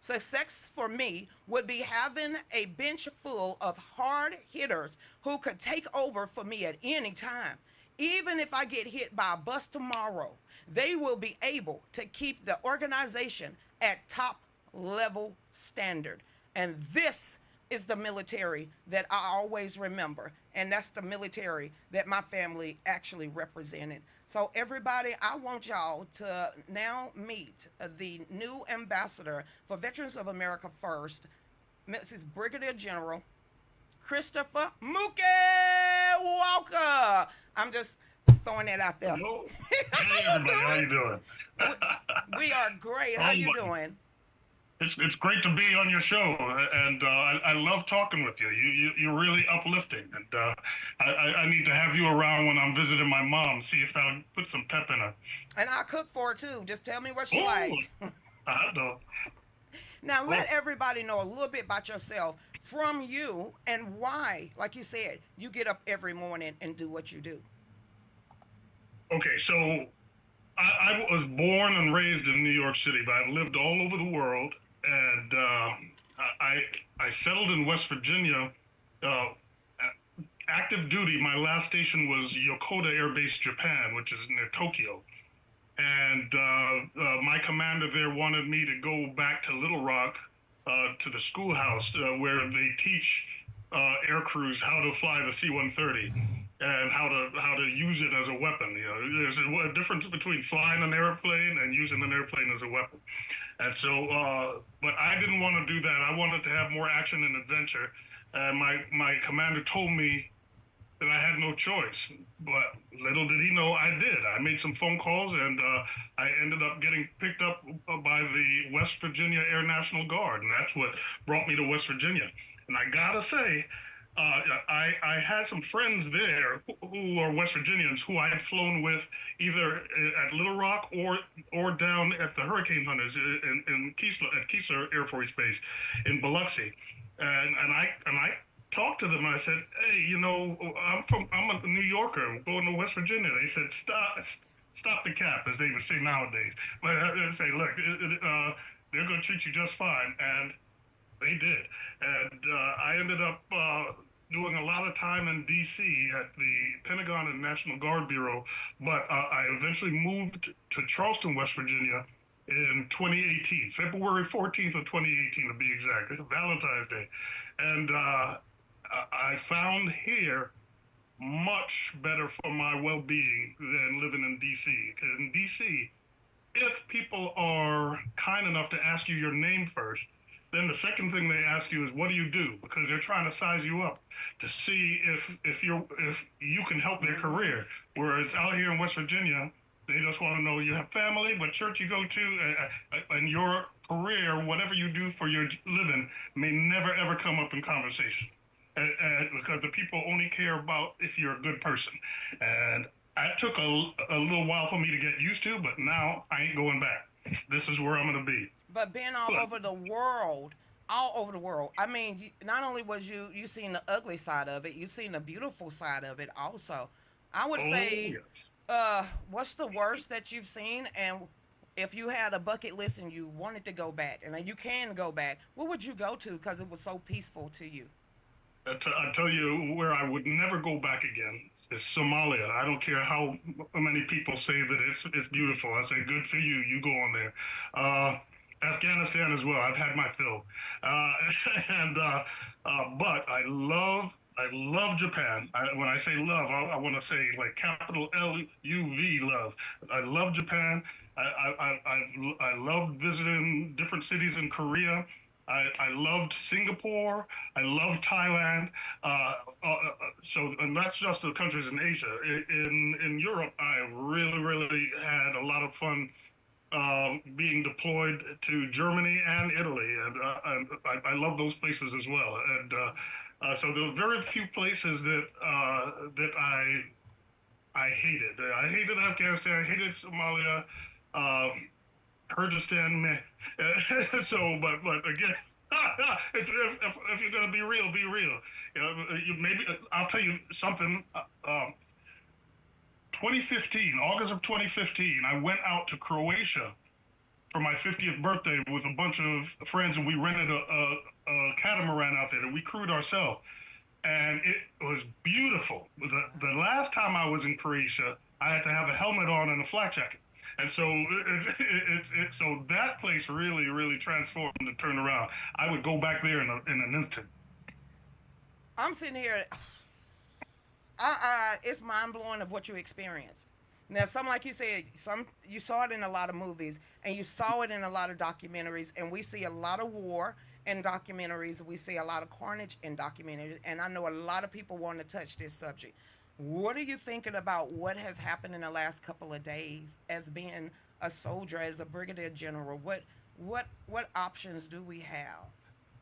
Success for me would be having a bench full of hard hitters who could take over for me at any time. Even if I get hit by a bus tomorrow, they will be able to keep the organization at top level standard. And this is the military that I always remember. And that's the military that my family actually represented. So, everybody, I want y'all to now meet the new ambassador for Veterans of America First, Mrs. Brigadier General Christopher Mookie Walker. I'm just throwing that out there. Hello. How Hey you everybody, how you doing? doing? We are great. How Oh you my, doing? it's great to be on your show, and I love talking with you. You're really uplifting, and I need to have you around when I'm visiting my mom. See if that'll put some pep in her. And I cook for her too. Just tell me what she Oh, like. I know. Now let Oh, everybody know a little bit about yourself from you and why, like you said, you get up every morning and do what you do. okay. So I was born and raised in New York City, but I've lived all over the world, and I settled in West Virginia. Uh, Active duty, my last station was Yokota Air Base, Japan, which is near Tokyo. And my commander there wanted me to go back to Little Rock to the schoolhouse where they teach air crews how to fly the C-130 and how to use it as a weapon. You know, there's a difference between flying an airplane and using an airplane as a weapon. And so, but I didn't want to do that. I wanted to have more action and adventure. And my commander told me that I had no choice. But little did he know I did. I made some phone calls, and I ended up getting picked up by the West Virginia Air National Guard, and that's what brought me to West Virginia. And I gotta say, I had some friends there who are West Virginians who I had flown with either at Little Rock or down at the Hurricane Hunters in Keesler Air Force Base in Biloxi, and I talked to them. And I said, "Hey, you know, I'm a New Yorker. I'm going to West Virginia." They said, "Stop the cap," as they would say nowadays. But they say, "Look, they're going to treat you just fine," and they did. And I ended up doing a lot of time in D.C. at the Pentagon and National Guard Bureau, but I eventually moved to Charleston, West Virginia in 2018, February 14th of 2018 to be exact. It's Valentine's Day. And I found here much better for my well-being than living in DC. Because in DC, if people are kind enough to ask you your name first, then the second thing they ask you is what do you do? Because they're trying to size you up to see if you can help their career. Whereas out here in West Virginia, they just want to know you have family, what church you go to, and your career, whatever you do for your living, may never ever come up in conversation. Because the people only care about if you're a good person. And it took a little while for me to get used to, but now I ain't going back. This is where I'm going to be. But being all over the world, all over the world. I mean, not only was you seen the ugly side of it, you seen the beautiful side of it also. I would Oh, say, yes. what's the worst that you've seen, and if you had a bucket list and you wanted to go back, and you can go back, what would you go to because it was so peaceful to you? I tell you where I would never go back again is Somalia. I don't care how many people say that it's beautiful. I say, good for you. You go on there. Afghanistan as well. I've had my fill. Uh, and but I love Japan. When I say love, I want to say like capital LUV love. I love Japan. I loved visiting different cities in Korea. I loved Singapore. I loved Thailand. So, and that's just the countries in Asia. In Europe, I really had a lot of fun being deployed to Germany and Italy, and I love those places as well. And so there were very few places that I hated. I hated Afghanistan. I hated Somalia. Um, Kyrgyzstan, meh. So, but again, if you're gonna be real, be real. You know, maybe I'll tell you something. 2015, August of 2015, I went out to Croatia for my 50th birthday with a bunch of friends, and we rented a catamaran out there that we crewed ourselves, and it was beautiful. The last time I was in Croatia, I had to have a helmet on and a flak jacket. And so, so that place really transformed and turned around. I would go back there in an instant. I'm sitting here. It's mind blowing of what you experienced. Now, some like you said, some you saw it in a lot of movies, and you saw it in a lot of documentaries, and we see a lot of war in documentaries. We see a lot of carnage in documentaries, and I know a lot of people want to touch this subject. What are you thinking about what has happened in the last couple of days as being a soldier, as a brigadier general? What options do we have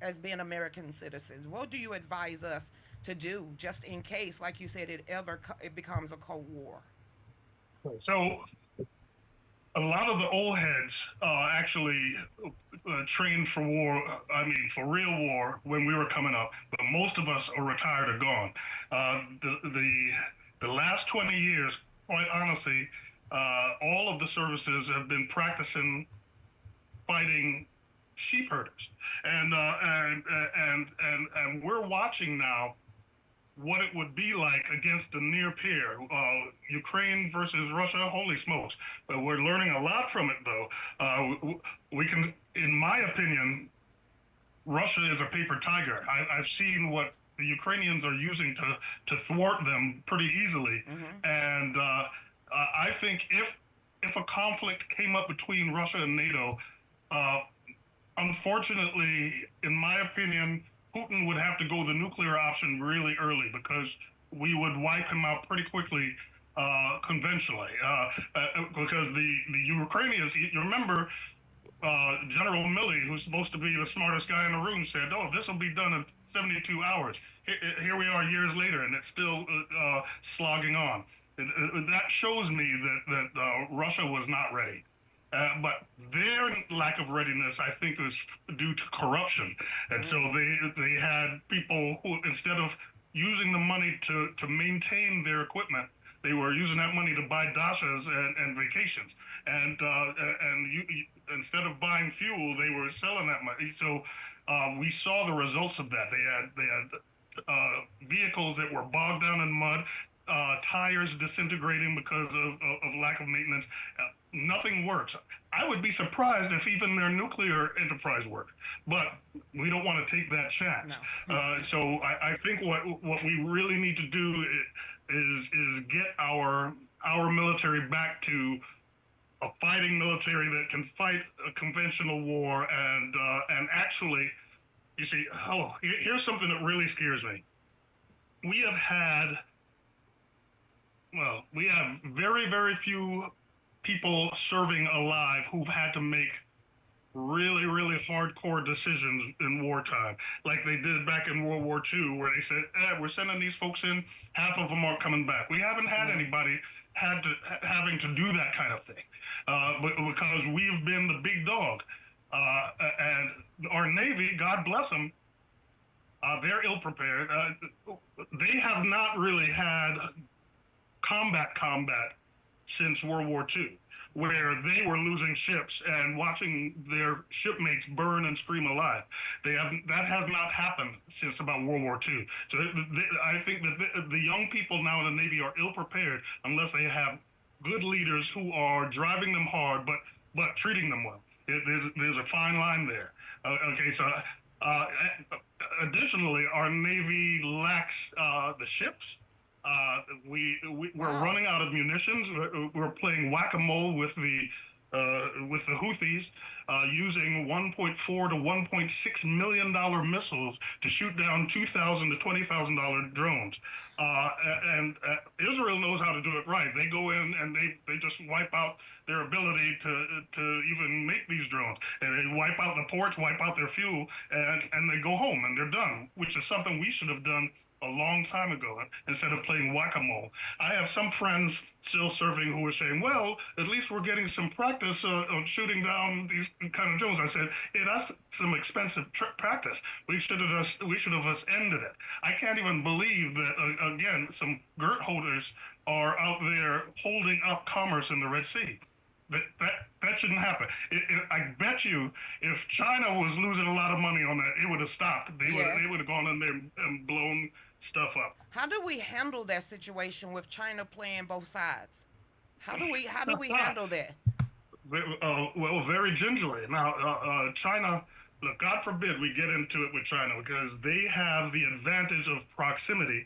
as being American citizens? What do you advise us to do just in case, like you said, it becomes a cold war? So a lot of the old heads actually trained for war. I mean, for real war when we were coming up. But most of us are retired or gone. The last 20 years, quite honestly, all of the services have been practicing fighting sheep herders, and we're watching now what it would be like against a near peer. Ukraine versus Russia, holy smokes. But we're learning a lot from it, though. We can, in my opinion, Russia is a paper tiger. I've seen what the Ukrainians are using to thwart them pretty easily. And I think if a conflict came up between Russia and NATO, uh, unfortunately, in my opinion, Putin would have to go the nuclear option really early because we would wipe him out pretty quickly conventionally. Because the Ukrainians, you remember, General Milley, who's supposed to be the smartest guy in the room, said, "Oh, this will be done in 72 hours." Here we are years later, and it's still slogging on. That shows me that Russia was not ready. But their lack of readiness, I think, is due to corruption, and so they had people who, instead of using the money to maintain their equipment, they were using that money to buy dashas and vacations, and instead of buying fuel, they were selling that money. So we saw the results of that. They had vehicles that were bogged down in mud, tires disintegrating because of lack of maintenance. Nothing works. I would be surprised if even their nuclear enterprise worked, but we don't want to take that chance. No. So I think what we really need to do is get our military back to a fighting military that can fight a conventional war and actually, you see, here's something that really scares me. We have had, well, we have very few people serving alive who've had to make really hardcore decisions in wartime, like they did back in World War II, where they said, we're sending these folks in, half of them aren't coming back. We haven't had anybody having to do that kind of thing, because we've been the big dog. And our Navy, God bless them, they're ill prepared. They have not really had combat since World War II, where they were losing ships and watching their shipmates burn and scream alive. That has not happened since about World War II. So I think that the young people now in the Navy are ill prepared unless they have good leaders who are driving them hard, but treating them well. There's a fine line there. Okay, so additionally, our Navy lacks the ships. We're running out of munitions. We're playing whack-a-mole with the Houthis, using 1.4 to 1.6 million dollar missiles to shoot down $2,000 to $20,000 drones. And Israel knows how to do it right. They go in and they just wipe out their ability to even make these drones, and they wipe out the ports, wipe out their fuel, and they go home and they're done, which is something we should have done a long time ago instead of playing whack-a-mole. I have some friends still serving who are saying, well, at least we're getting some practice on shooting down these kind of drones. I said, hey, that's some expensive practice. We should have just ended it. I can't even believe that, again, some girt holders are out there holding up commerce in the Red Sea. That shouldn't happen. I bet you, if China was losing a lot of money on that, it would have stopped. They Yes. would have gone in there and blown stuff up. How do we handle that situation with China playing both sides? How do we handle that? Well, very gingerly. Now, China. Look, God forbid we get into it with China because they have the advantage of proximity.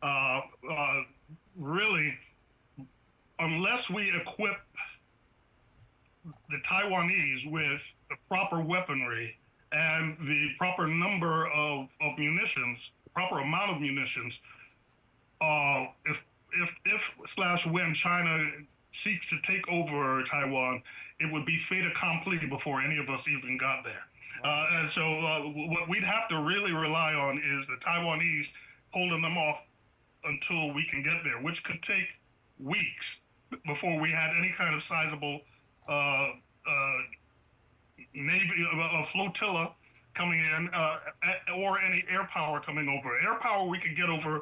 Uh, uh, really, unless we equip the Taiwanese with the proper weaponry and the proper number of munitions, proper amount of munitions, if slash when China seeks to take over Taiwan, it would be fait accompli before any of us even got there. Wow. And so what we'd have to really rely on is the Taiwanese holding them off until we can get there, which could take weeks before we had any kind of sizable uh, navy, a flotilla coming in, or any air power coming over. Air power we could get over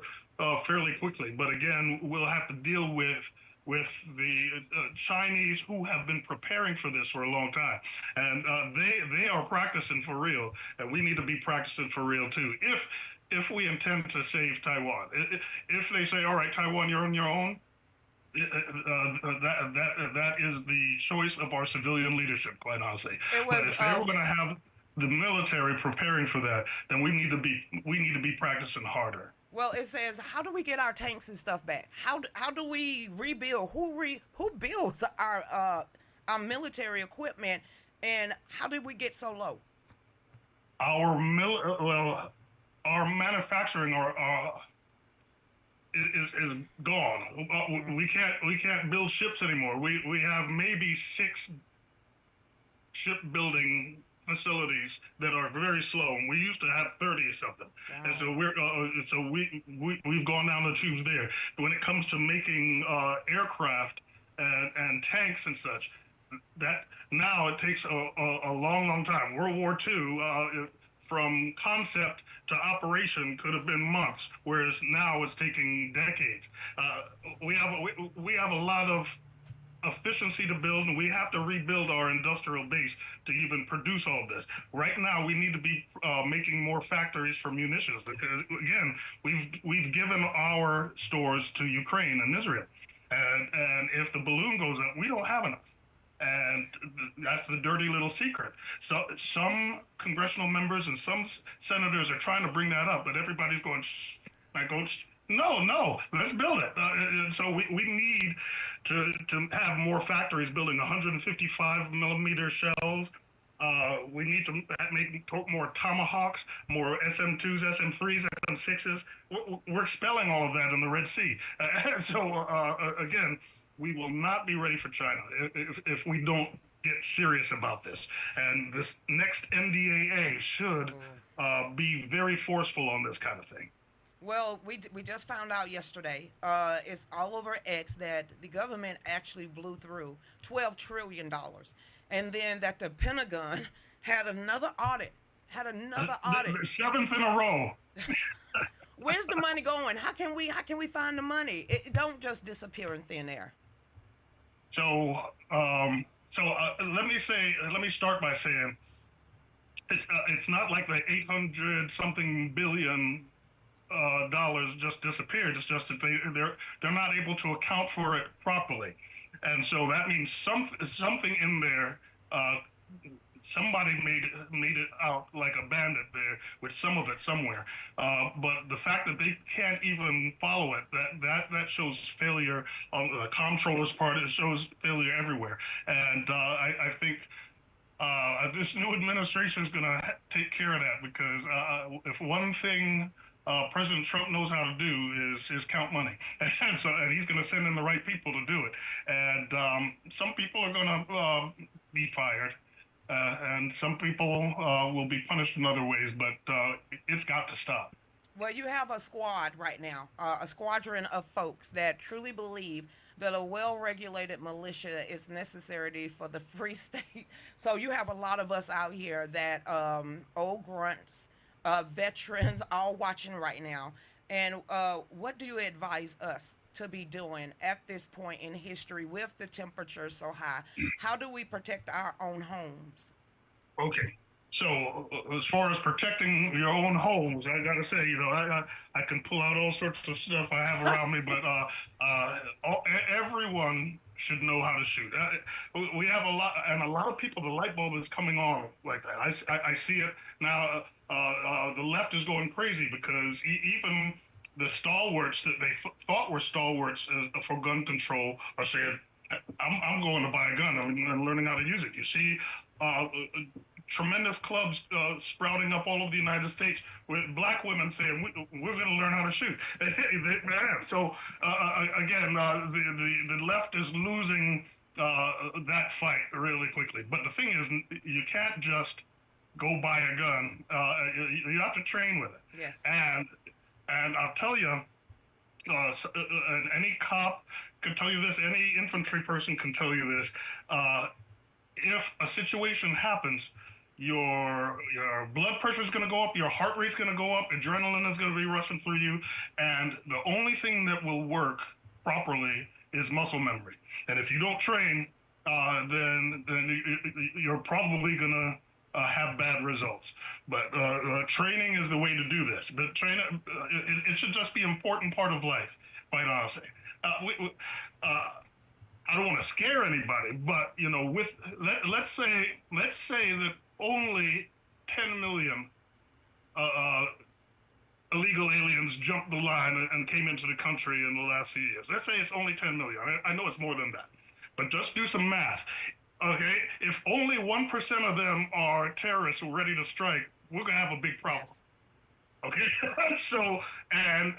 fairly quickly, but again, we'll have to deal with the Chinese who have been preparing for this for a long time, and they are practicing for real, and we need to be practicing for real too. If we intend to save Taiwan, if they say, all right, Taiwan, you're on your own, that is the choice of our civilian leadership, quite honestly. It But was if they were going to have the military preparing for that, then we need to be practicing harder. well. It says, how do we get our tanks and stuff back? How do we rebuild? Who builds our military equipment, and how did we get so low? Well, our manufacturing is gone. Mm. We can't build ships anymore. We have maybe 6 shipbuilding facilities that are very slow, and we used to have 30 or something. And Wow. so we've gone down the tubes there. When it comes to making aircraft and tanks and such, that now it takes a long, long time. World War II, from concept to operation could have been months, whereas now it's taking decades. We have a lot of efficiency to build, and we have to rebuild our industrial base to even produce all of this. Right now, we need to be making more factories for munitions because, again, we've given our stores to Ukraine and Israel, and if the balloon goes up, we don't have enough. And that's the dirty little secret. So some congressional members and some senators are trying to bring that up, but everybody's going, shh. I go, no, no, let's build it. So we need to have more factories building 155 millimeter shells. We need to make more Tomahawks, more SM2s, SM3s, SM6s. We're expelling all of that in the Red Sea. So again, we will not be ready for China if we don't get serious about this. And this next NDAA should be very forceful on this kind of thing. Well, we just found out yesterday. It's all over X that the government actually blew through $12 trillion, and then that the Pentagon had another audit. Had another audit. The seventh in a row. Where's the money going? How can we find the money? It don't just disappear in thin air. So, let me start by saying it's not like the 800 something billion dollars just disappeared. It's just that they're not able to account for it properly, and so that means something in there. Somebody made it out like a bandit there with some of it somewhere. But the fact that they can't even follow it, that shows failure on the comptroller's part. It shows failure everywhere. And I think this new administration is going to take care of that because if one thing President Trump knows how to do is count money, and he's going to send in the right people to do it. And some people are going to be fired, and some people will be punished in other ways. But it's got to stop. Well, you have a squad right now, a squadron of folks that truly believe that a well regulated militia is necessary for the free state. So you have a lot of us out here that old grunts, veterans, all watching right now. And what do you advise us to be doing at this point in history with the temperature so high? How do we protect our own homes? Okay. So as far as protecting your own homes, I gotta say, I can pull out all sorts of stuff I have around me, but everyone should know how to shoot. We have a lot of people. The light bulb is coming on like that. I see it now. The left is going crazy because even the stalwarts that they thought were stalwarts for gun control are saying, I'm going to buy a gun. I'm learning how to use it. You see, tremendous clubs sprouting up all over the United States with black women saying, we're going to learn how to shoot. So again, the left is losing that fight really quickly. But the thing is, you can't just go buy a gun. You have to train with it. Yes. And I'll tell you, any cop can tell you this, any infantry person can tell you this. If a situation happens, your blood pressure is going to go up, your heart rate's going to go up, adrenaline is going to be rushing through you, and the only thing that will work properly is muscle memory. And if you don't train, then you're probably going to have bad results. But training is the way to do this. But it should just be an important part of life, quite honestly. I don't want to scare anybody, but let's say that only 10 million illegal aliens jumped the line and came into the country in the last few years. Let's say it's only 10 million. I know it's more than that, but just do some math. Okay, if only 1% of them are terrorists who are ready to strike, we're gonna have a big problem. Yes. Okay, so and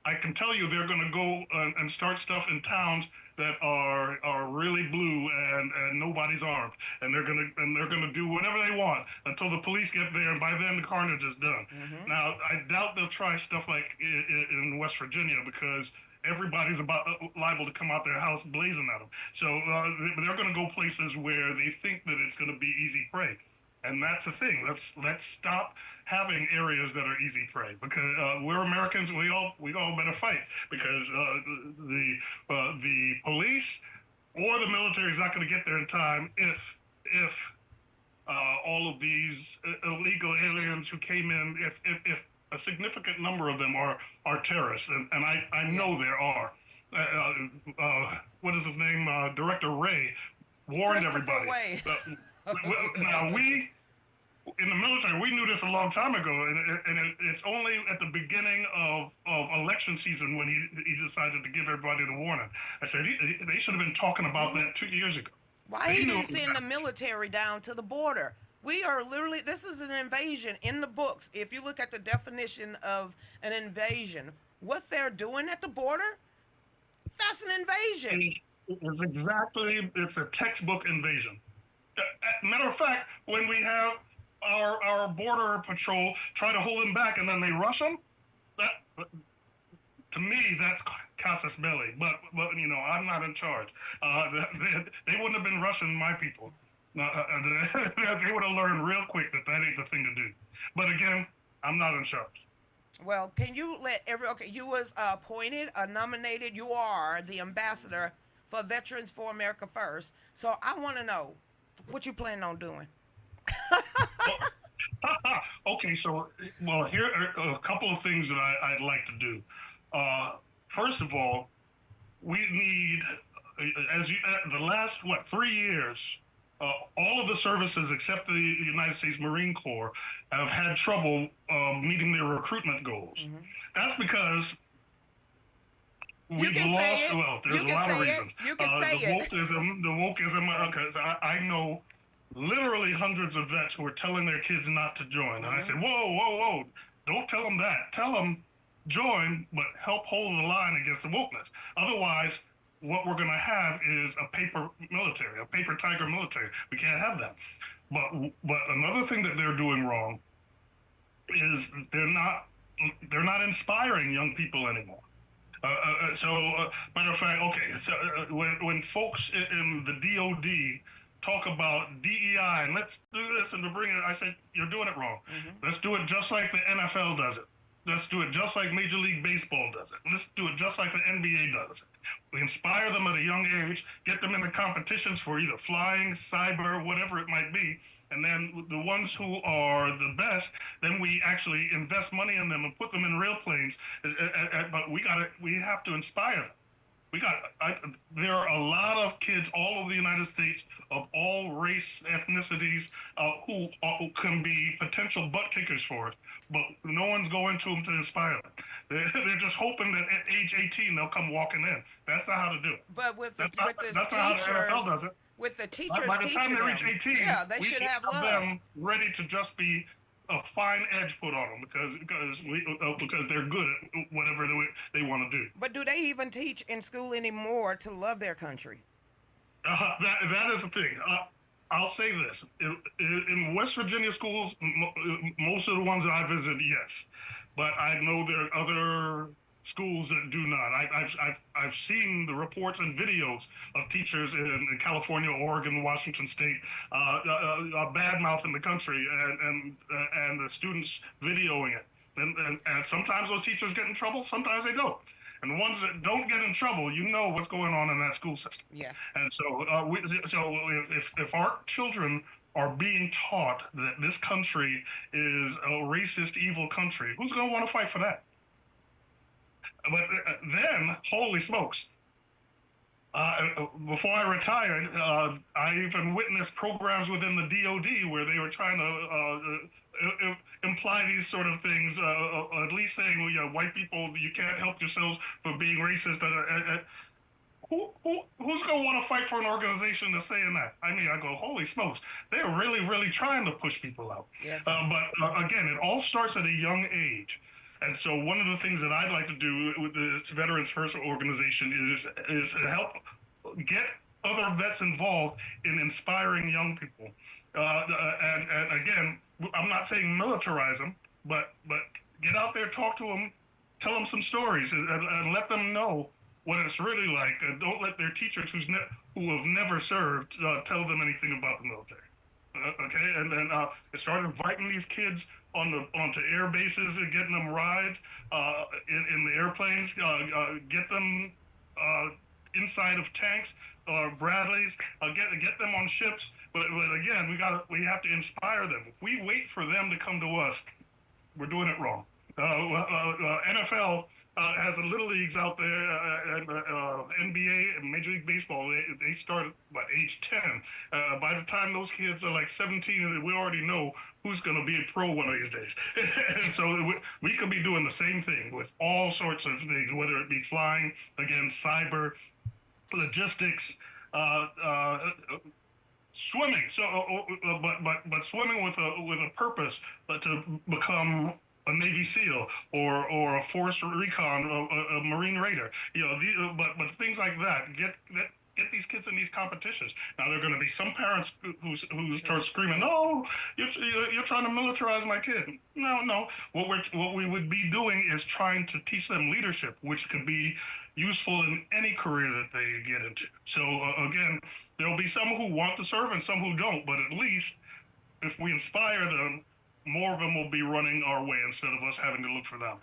I can tell you they're gonna go and start stuff in towns that are really blue and nobody's armed, and they're gonna do whatever they want until the police get there, and by then the carnage is done. Mm-hmm. Now I doubt they'll try stuff like in West Virginia because everybody's liable to come out their house blazing at them. So they're going to go places where they think that it's going to be easy prey, and that's the thing. Let's stop having areas that are easy prey because we're Americans. We all better fight because the police or the military is not going to get there in time if all of these illegal aliens who came in, if a significant number of them are terrorists, and I know Yes. there are. What is his name? Director Ray warned everybody. Now we, in the military, we knew this a long time ago, and it's only at the beginning of election season when he decided to give everybody the warning. I said they should have been talking about that 2 years ago. Why he didn't send the military down to the border? We are literally, this is an invasion in the books. If you look at the definition of an invasion, what they're doing at the border, that's an invasion. It's a textbook invasion. Matter of fact, when we have our border patrol try to hold them back and then they rush them, to me, that's casus belli. But I'm not in charge. They wouldn't have been rushing my people. They would have learned real quick that ain't the thing to do. But again, I'm not in charge. Well, can you let okay, you was appointed, nominated, you are the ambassador for Veterans for America First. So I want to know what you plan on doing. Okay, so, here are a couple of things that I'd like to do. First of all, we need, the last, 3 years, all of the services except the United States Marine Corps have had trouble meeting their recruitment goals. Mm-hmm. That's because we've lost. Well, there's a lot of reasons. You can say it. The wokeism. Because I know literally hundreds of vets who are telling their kids not to join, and I said, whoa, don't tell them that. Tell them join, but help hold the line against the wokeness. Otherwise, what we're going to have is a paper military, a paper tiger military. We can't have that. But another thing that they're doing wrong is they're not inspiring young people anymore. Matter of fact, okay. So when folks in the DOD talk about DEI and let's do this and to bring it, I said you're doing it wrong. Mm-hmm. Let's do it just like the NFL does it. Let's do it just like Major League Baseball does it. Let's do it just like the NBA does it. We inspire them at a young age, get them into competitions for either flying, cyber, whatever it might be. And then the ones who are the best, then we actually invest money in them and put them in real planes. But we have to inspire them. We got there are a lot of kids all over the United States of all race, ethnicities, who can be potential butt kickers for us, but no one's going to them to inspire them. They're just hoping that at age 18 they'll come walking in. That's not how to do it. But That's not how the NFL does it. with the By, teachers by the time teaching they reach them, 18, yeah, they we should should have have love. them ready to just be a fine edge put on them because they're good at whatever they want to do. But do they even teach in school anymore to love their country? That is the thing. I'll say this: in West Virginia schools, most of the ones that I visited, yes, but I know there are other schools that do not. I've seen the reports and videos of teachers in California, Oregon, Washington State, bad mouth in the country, and the students videoing it. And sometimes those teachers get in trouble, sometimes they don't. And the ones that don't get in trouble, you know what's going on in that school system. Yes. And so if our children are being taught that this country is a racist, evil country, who's going to want to fight for that? But then, holy smokes, before I retired, I even witnessed programs within the DoD where they were trying to imply these sort of things, at least saying, well, yeah, white people, you can't help yourselves for being racist. Who's going to want to fight for an organization that's saying that? I mean, I go, holy smokes, they're really, really trying to push people out. Yes. But again, it all starts at a young age. And so one of the things that I'd like to do with this Veterans First organization is to help get other vets involved in inspiring young people. And again, I'm not saying militarize them, but get out there, talk to them, tell them some stories, and let them know what it's really like. And don't let their teachers who have never served tell them anything about the military. Okay, and then start inviting these kids onto air bases and getting them rides in the airplanes. Get them inside of tanks, Bradleys. Get them on ships. But again, we have to inspire them. If we wait for them to come to us, we're doing it wrong. NFL has the little leagues out there, and NBA and Major League Baseball. They start at age 10. By the time those kids are like 17, we already know who's going to be a pro one of these days. And so we could be doing the same thing with all sorts of things, whether it be flying, again, cyber, logistics, swimming. So, but swimming with a purpose, to become a Navy SEAL or a Force Recon, a Marine Raider. But things like that. Get these kids in these competitions. Now there are going to be some parents who start screaming, "No, you're trying to militarize my kid." No. What we would be doing is trying to teach them leadership, which could be useful in any career that they get into. So again, there'll be some who want to serve and some who don't. But at least if we inspire them, more of them will be running our way instead of us having to look for them.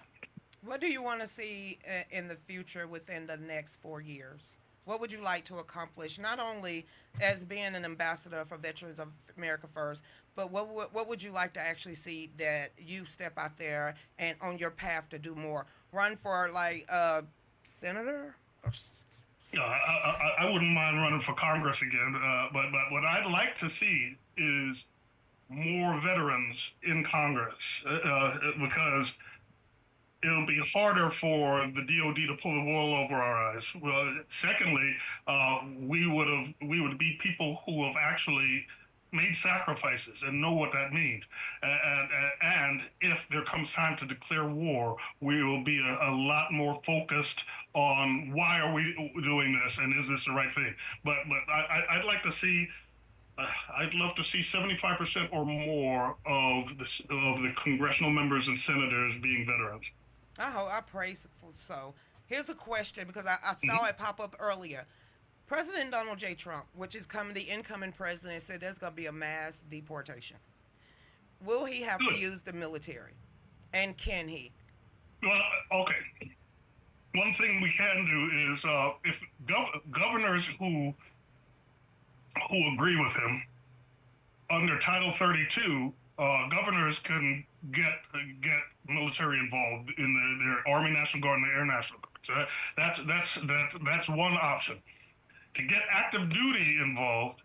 What do you want to see in the future within the next 4 years? What would you like to accomplish, not only as being an ambassador for Veterans of America First, but what would you like to actually see that you step out there and on your path to do more? Run for senator? I wouldn't mind running for Congress again, but what I'd like to see is more veterans in Congress, because it'll be harder for the DoD to pull the wool over our eyes. Well, secondly, we would be people who have actually made sacrifices and know what that means. And if there comes time to declare war, we will be a lot more focused on why are we doing this and is this the right thing. But I'd like to see. I'd love to see 75% or more of the congressional members and senators being veterans. I pray so. Here's a question, because I saw it pop up earlier. President Donald J. Trump, which is the incoming president, said there's going to be a mass deportation. Will he have to use the military? And can he? Well, okay. One thing we can do is if governors who agree with him under Title 32, governors can get military involved in their Army National Guard and the Air National Guard. So that's one option. To get active duty involved,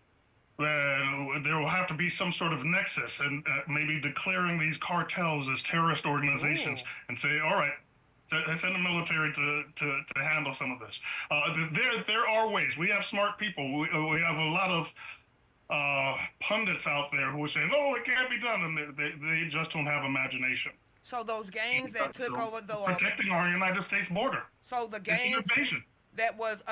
there will have to be some sort of nexus, and maybe declaring these cartels as terrorist organizations, Ooh. and say, all right, send the military to handle some of this. There are ways. We have smart people. We have a lot of pundits out there who are saying, "Oh, it can't be done," and they just don't have imagination. So those gangs that took So over the protecting our United States border, so the it's an gangs invasion. that was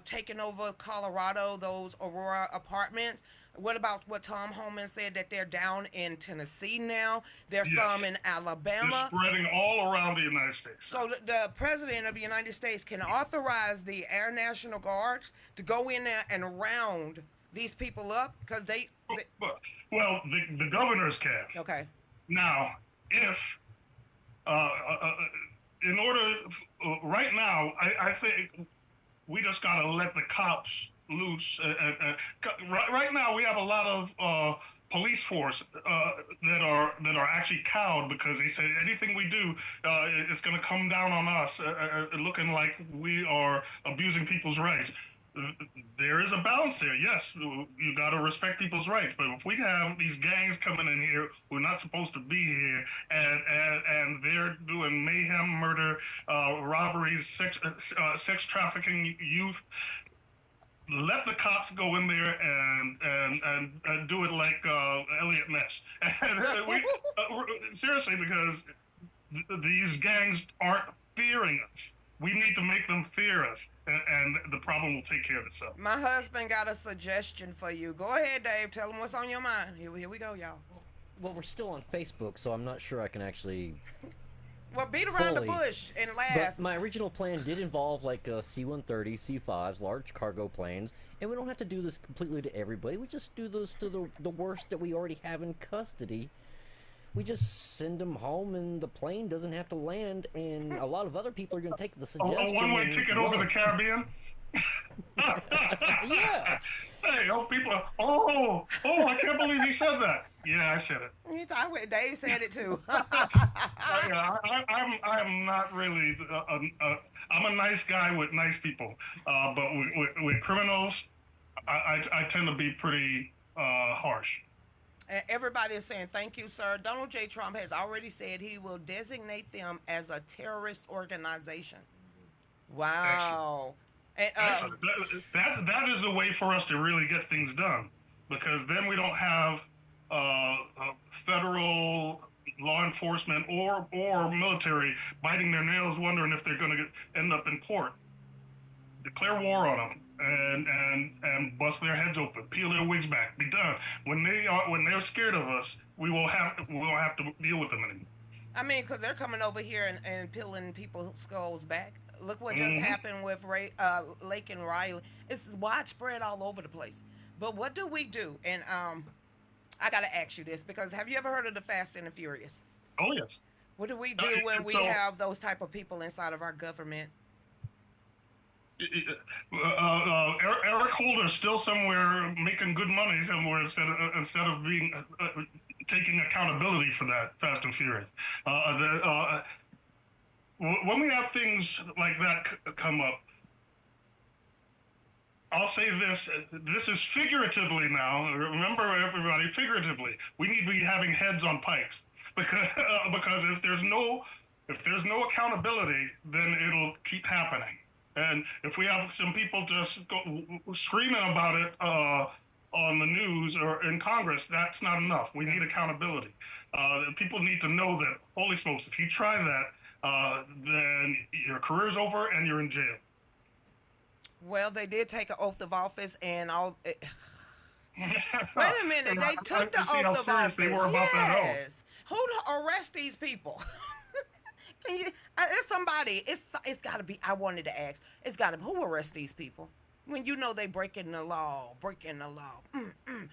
taking over Colorado, those Aurora apartments. What about what Tom Homan said that they're down in Tennessee now? There's Yes, some in they're Alabama. spreading all around the United States now. So the president of the United States can authorize the Air National Guards to go in there and round these people up because Well, the governors can. okay. Now, if uh, uh, in order, right now, I think we just gotta let the cops loose. Right now, we have a lot of police force that are actually cowed because they say anything we do, it's gonna come down on us, looking like we are abusing people's rights. There is a balance there. Yes, you got to respect people's rights. But if we have these gangs coming in here who are not supposed to be here, and they're doing mayhem, murder, robberies, sex trafficking, youth, let the cops go in there and do it like Elliot Ness. And seriously, because these gangs aren't fearing us. We need to make them fear us, and the problem will take care of itself. My husband got a suggestion for you. Go ahead, Dave. Tell him what's on your mind. Here we go, y'all. Well, we're still on Facebook, so I'm not sure I can actually Well, beat around the fully. bush and laugh. But my original plan did involve like C-130, C-5s, large cargo planes, and we don't have to do this completely to everybody. We just do those to the worst that we already have in custody. We just send them home, and the plane doesn't have to land, and a lot of other people are going to take the suggestion. A one-way and ticket over run. the Caribbean. Yes. Hey, people. I can't believe he said that. Yeah, I said it. Dave said it too. I'm not really. I'm a nice guy with nice people, but with criminals, I tend to be pretty harsh. And everybody is saying, thank you, sir. Donald J. Trump has already said he will designate them as a terrorist organization. Wow. And, that is a way for us to really get things done, because then we don't have federal law enforcement or military biting their nails, wondering if they're going to end up in court. Declare war on them and bust their heads open, peel their wigs back, be done. When they're scared of us, we won't have to deal with them anymore. I mean, because they're coming over here and peeling people's skulls back. Look what just happened with Lake and Riley. It's widespread all over the place. But what do we do? And I got to ask you this, because have you ever heard of the Fast and the Furious? Oh yes. What do we do when we have those type of people inside of our government? Eric Holder's still somewhere making good money somewhere instead of being taking accountability for that Fast and Furious. When we have things like that come up, I'll say this. This is figuratively now. Remember, everybody, figuratively. We need to be having heads on pikes, because if there's no accountability, then it'll keep happening. And if we have some people just screaming about it on the news or in Congress, that's not enough. We need accountability. People need to know that, holy smokes, if you try that, then your career's over and you're in jail. Well, they did take an oath of office and all. Wait a minute, they took the oath of office. They were about that oath. Who to arrest these people? Can you? There's somebody. It's got to be. I wanted to ask. It's got to be. Who arrests these people? When you know they breaking the law.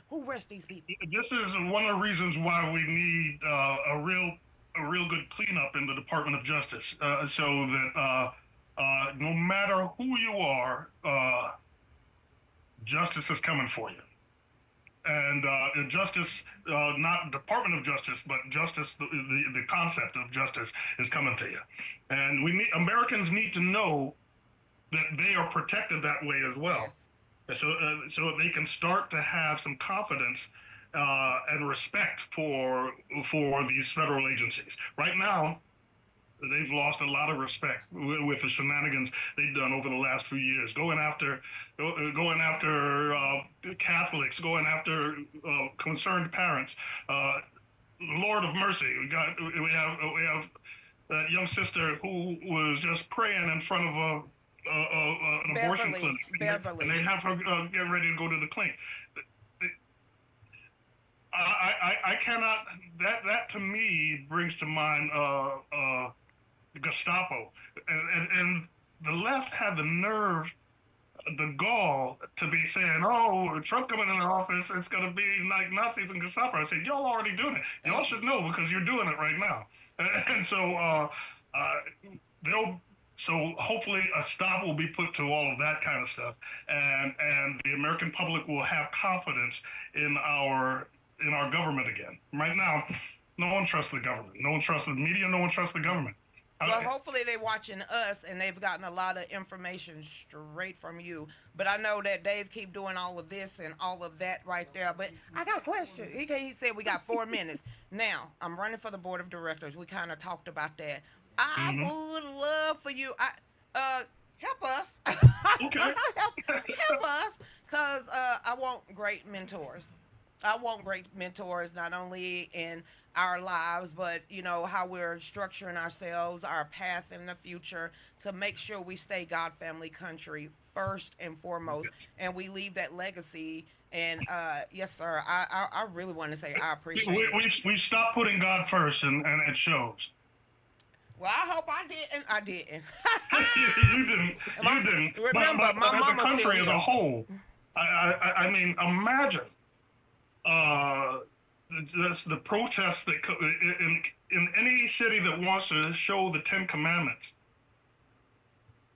Who arrests these people? This is one of the reasons why we need a real good cleanup in the Department Department of Justice, so that no matter who you are, justice is coming for you. And justice, not Department of Justice, but justice, the concept of justice is coming to you. And Americans need to know that they are protected that way as well. Yes. So they can start to have some confidence and respect for these federal agencies. Right now, they've lost a lot of respect with the shenanigans they've done over the last few years, going after Catholics, going after concerned parents. Lord of mercy, we have that young sister who was just praying in front of an abortion clinic, and they have her getting ready to go to the clinic. I cannot. That to me brings to mind Gestapo, and the left had the nerve, the gall to be saying, "Oh, Trump coming into office, it's going to be like Nazis and Gestapo." I said, "Y'all already doing it. Y'all should know because you're doing it right now." And so so hopefully a stop will be put to all of that kind of stuff, and the American public will have confidence in our government again. Right now, no one trusts the government. No one trusts the media. No one trusts the government. Well, hopefully they're watching us and they've gotten a lot of information straight from you. But I know that Dave keep doing all of this and all of that right there. But I got a question. He said we got 4 minutes. Now, I'm running for the board of directors. We kind of talked about that. I would love for you. Help us. Okay. help us. Because I want great mentors. I want great mentors, not only in our lives, but how we're structuring ourselves, our path in the future, to make sure we stay God, family, country first and foremost, and we leave that legacy. And yes, sir, I really want to say I appreciate it. We stopped putting God first, and it shows. Well, I hope I didn't. I didn't. You didn't. Remember, my but mama the country still as a whole. I mean, imagine. The protests that in any city that wants to show the 10 Commandments,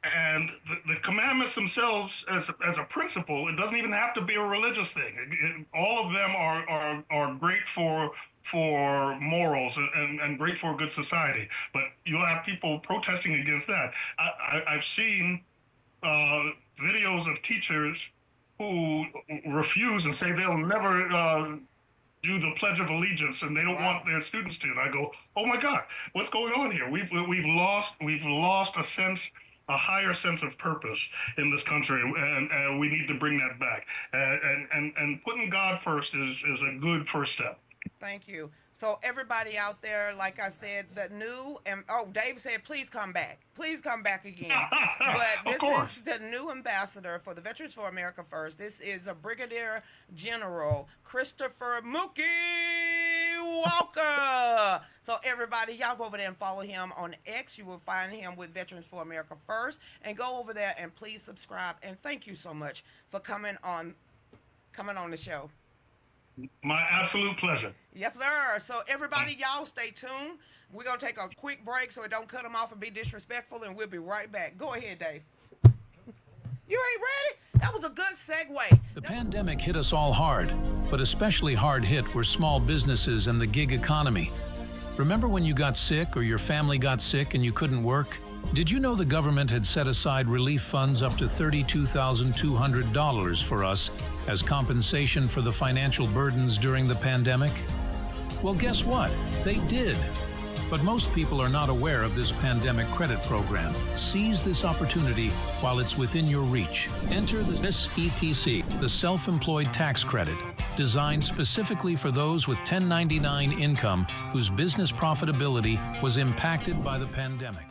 and the commandments themselves as a principle, it doesn't even have to be a religious thing. All of them are great for morals and great for a good society. But you'll have people protesting against that. I've seen videos of teachers who refuse and say they'll never do the Pledge of Allegiance, and they don't want their students to. And I go, oh my God, what's going on here? We've lost a higher sense of purpose in this country, and we need to bring that back. And putting God first is a good first step. Thank you. So everybody out there, like I said, the new, and Dave said, please come back. Please come back again. But this is the new ambassador for the Veterans for America First. This is a Brigadier General Christopher Mookie Walker. So everybody, y'all go over there and follow him on X. You will find him with Veterans for America First. And go over there and please subscribe. And thank you so much for coming on the show. My absolute pleasure. Yes, sir. So everybody, y'all stay tuned. We're going to take a quick break so it don't cut them off and be disrespectful, and we'll be right back. Go ahead, Dave. You ain't ready? That was a good segue. The pandemic hit us all hard, but especially hard hit were small businesses and the gig economy. Remember when you got sick or your family got sick and you couldn't work? Did you know the government had set aside relief funds up to $32,200 for us as compensation for the financial burdens during the pandemic? Well, guess what? They did. But most people are not aware of this pandemic credit program. Seize this opportunity while it's within your reach. Enter this ETC, the Self-Employed Tax Credit, designed specifically for those with 1099 income whose business profitability was impacted by the pandemic.